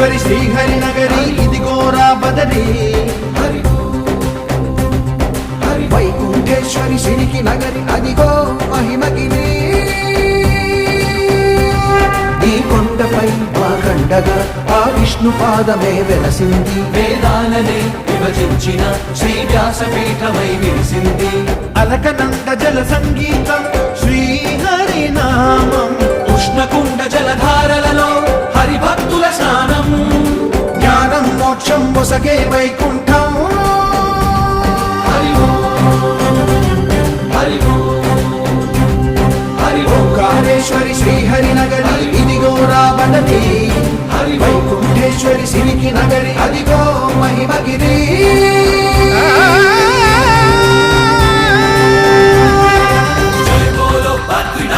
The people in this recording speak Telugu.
ఓంకారేశ్వరి శ్రీహరి నగరి ఇదిగోరా బదరి వైకుంఠేశ్వరి శ్రీకి నగరి అదిగో మహిమగిరి ఈ కొండపై మా కండగా ఆ విష్ణు పాదమే వెలసింది వేదాలనే విభజించిన శ్రీ వ్యాసపీఠమై విరిసింది అలకనంద జల సంగీతం శ్రీహరి నామం ఉష్ణకుండ జలధారలలో హరిభక్తుల స్నానం జ్ఞానం మోక్షం మొసగే వైకుంఠం హరి ఓంకారేశ్వరి శ్రీహరి నగరి ఇదిగో రాబడది వైకుంఠేశ్వరి సిరికి నగరి అదిగో